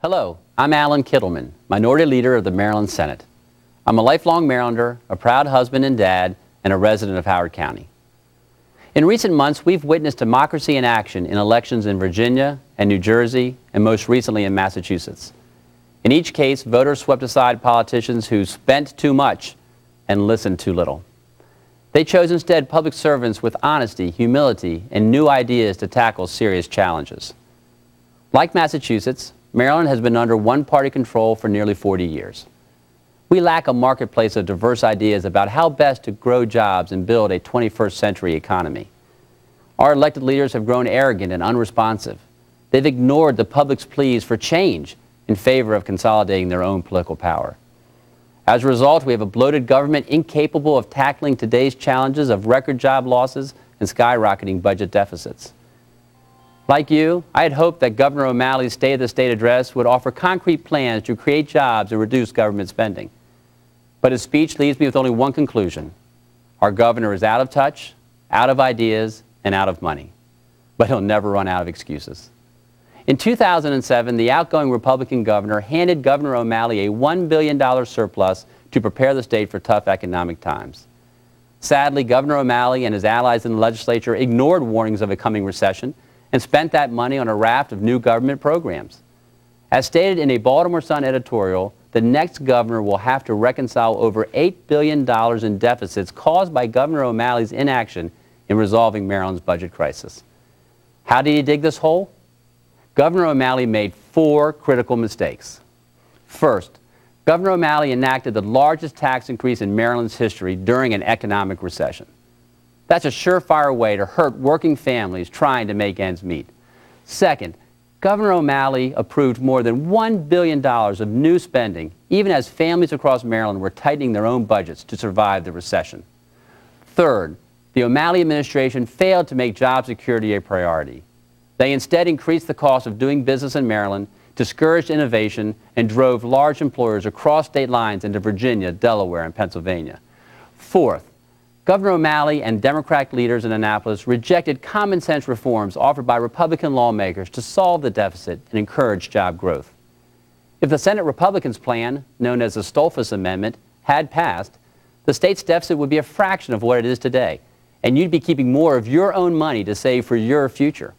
Hello, I'm Allan Kittleman, Minority Leader of the Maryland Senate. I'm a lifelong Marylander, a proud husband and dad, and a resident of Howard County. In recent months, we've witnessed democracy in action in elections in Virginia and New Jersey, and most recently in Massachusetts. In each case, voters swept aside politicians who spent too much and listened too little. They chose instead public servants with honesty, humility, and new ideas to tackle serious challenges. Like Massachusetts, Maryland has been under one-party control for nearly 40 years. We lack a marketplace of diverse ideas about how best to grow jobs and build a 21st century economy. Our elected leaders have grown arrogant and unresponsive. They've ignored the public's pleas for change in favor of consolidating their own political power. As a result, we have a bloated government incapable of tackling today's challenges of record job losses and skyrocketing budget deficits. Like you, I had hoped that Governor O'Malley's State of the State address would offer concrete plans to create jobs and reduce government spending. But his speech leaves me with only one conclusion. Our governor is out of touch, out of ideas, and out of money. But he'll never run out of excuses. In 2007, the outgoing Republican governor handed Governor O'Malley a $1 billion surplus to prepare the state for tough economic times. Sadly, Governor O'Malley and his allies in the legislature ignored warnings of a coming recession and spent that money on a raft of new government programs. As stated in a Baltimore Sun editorial, the next governor will have to reconcile over $8 billion in deficits caused by Governor O'Malley's inaction in resolving Maryland's budget crisis. How did he dig this hole? Governor O'Malley made 4 critical mistakes. First, Governor O'Malley enacted the largest tax increase in Maryland's history during an economic recession. That's a surefire way to hurt working families trying to make ends meet. Second, Governor O'Malley approved more than $1 billion of new spending, even as families across Maryland were tightening their own budgets to survive the recession. Third, the O'Malley administration failed to make job security a priority. They instead increased the cost of doing business in Maryland, discouraged innovation, and drove large employers across state lines into Virginia, Delaware, and Pennsylvania. Fourth, Governor O'Malley and Democratic leaders in Annapolis rejected common-sense reforms offered by Republican lawmakers to solve the deficit and encourage job growth. If the Senate Republicans' plan, known as the Stolfus Amendment, had passed, the state's deficit would be a fraction of what it is today, and you'd be keeping more of your own money to save for your future.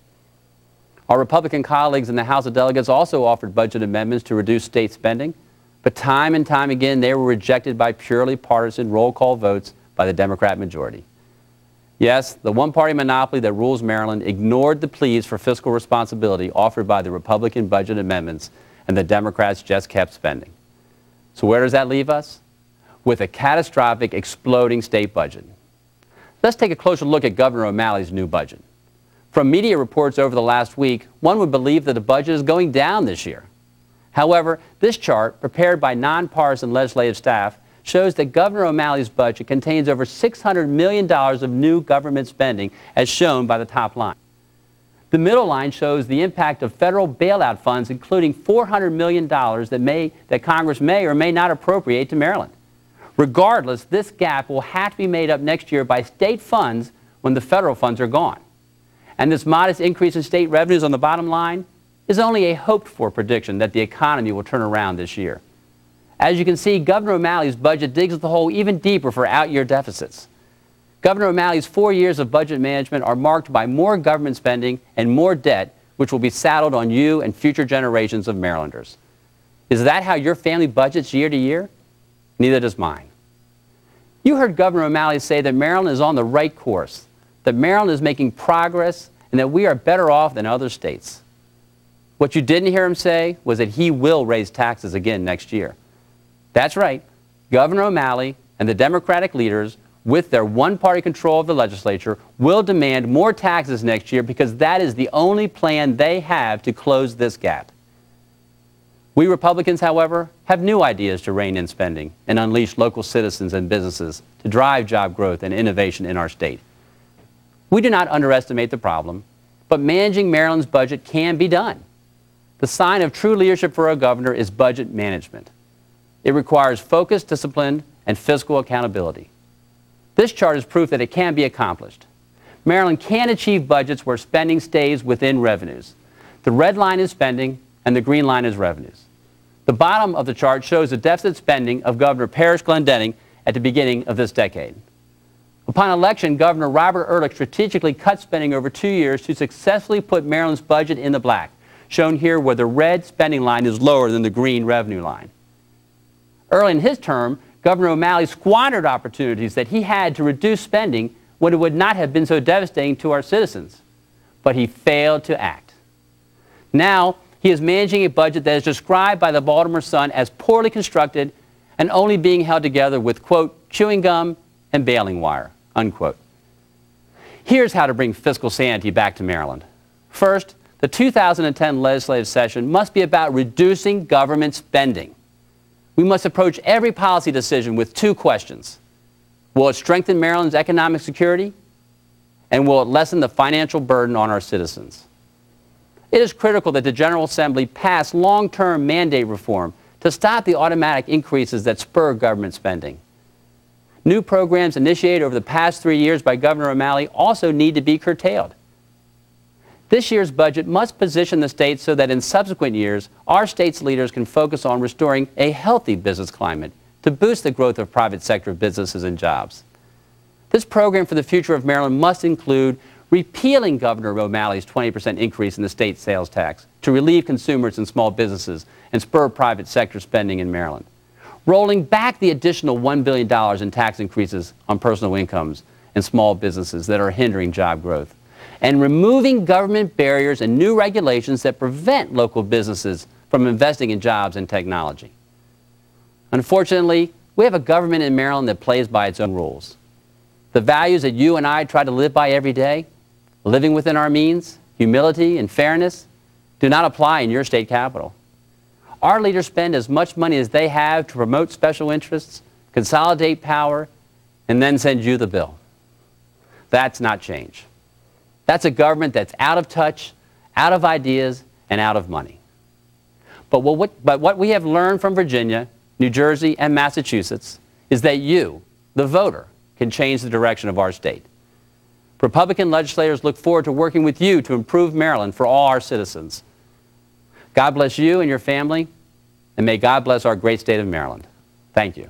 Our Republican colleagues in the House of Delegates also offered budget amendments to reduce state spending, but time and time again they were rejected by purely partisan roll call votes by the Democrat majority. Yes, the one-party monopoly that rules Maryland ignored the pleas for fiscal responsibility offered by the Republican budget amendments, and the Democrats just kept spending. So where does that leave us? With a catastrophic, exploding state budget. Let's take a closer look at Governor O'Malley's new budget. From media reports over the last week, one would believe that the budget is going down this year. However, this chart, prepared by nonpartisan legislative staff, shows that Governor O'Malley's budget contains over $600 million of new government spending, as shown by the top line. The middle line shows the impact of federal bailout funds, including $400 million that Congress may or may not appropriate to Maryland. Regardless, this gap will have to be made up next year by state funds when the federal funds are gone. And this modest increase in state revenues on the bottom line is only a hoped-for prediction that the economy will turn around this year. As you can see, Governor O'Malley's budget digs the hole even deeper for out-year deficits. Governor O'Malley's 4 years of budget management are marked by more government spending and more debt, which will be saddled on you and future generations of Marylanders. Is that how your family budgets year to year? Neither does mine. You heard Governor O'Malley say that Maryland is on the right course, that Maryland is making progress, and that we are better off than other states. What you didn't hear him say was that he will raise taxes again next year. That's right. Governor O'Malley and the Democratic leaders, with their one-party control of the legislature, will demand more taxes next year because that is the only plan they have to close this gap. We Republicans, however, have new ideas to rein in spending and unleash local citizens and businesses to drive job growth and innovation in our state. We do not underestimate the problem, but managing Maryland's budget can be done. The sign of true leadership for a governor is budget management. It requires focus, discipline, and fiscal accountability. This chart is proof that it can be accomplished. Maryland can achieve budgets where spending stays within revenues. The red line is spending, and the green line is revenues. The bottom of the chart shows the deficit spending of Governor Parrish Glendening at the beginning of this decade. Upon election, Governor Robert Ehrlich strategically cut spending over 2 years to successfully put Maryland's budget in the black, shown here where the red spending line is lower than the green revenue line. Early in his term, Governor O'Malley squandered opportunities that he had to reduce spending when it would not have been so devastating to our citizens. But he failed to act. Now, he is managing a budget that is described by the Baltimore Sun as poorly constructed and only being held together with, quote, chewing gum and baling wire, unquote. Here's how to bring fiscal sanity back to Maryland. First, the 2010 legislative session must be about reducing government spending. We must approach every policy decision with 2 questions. Will it strengthen Maryland's economic security? And will it lessen the financial burden on our citizens? It is critical that the General Assembly pass long-term mandate reform to stop the automatic increases that spur government spending. New programs initiated over the past 3 years by Governor O'Malley also need to be curtailed. This year's budget must position the state so that in subsequent years, our state's leaders can focus on restoring a healthy business climate to boost the growth of private sector businesses and jobs. This program for the future of Maryland must include repealing Governor O'Malley's 20% increase in the state sales tax to relieve consumers and small businesses and spur private sector spending in Maryland, rolling back the additional $1 billion in tax increases on personal incomes and small businesses that are hindering job growth, and removing government barriers and new regulations that prevent local businesses from investing in jobs and technology. Unfortunately, we have a government in Maryland that plays by its own rules. The values that you and I try to live by every day, living within our means, humility, and fairness, do not apply in your state capital. Our leaders spend as much money as they have to promote special interests, consolidate power, and then send you the bill. That's not change. That's a government that's out of touch, out of ideas, and out of money. But what we have learned from Virginia, New Jersey, and Massachusetts is that you, the voter, can change the direction of our state. Republican legislators look forward to working with you to improve Maryland for all our citizens. God bless you and your family, and may God bless our great state of Maryland. Thank you.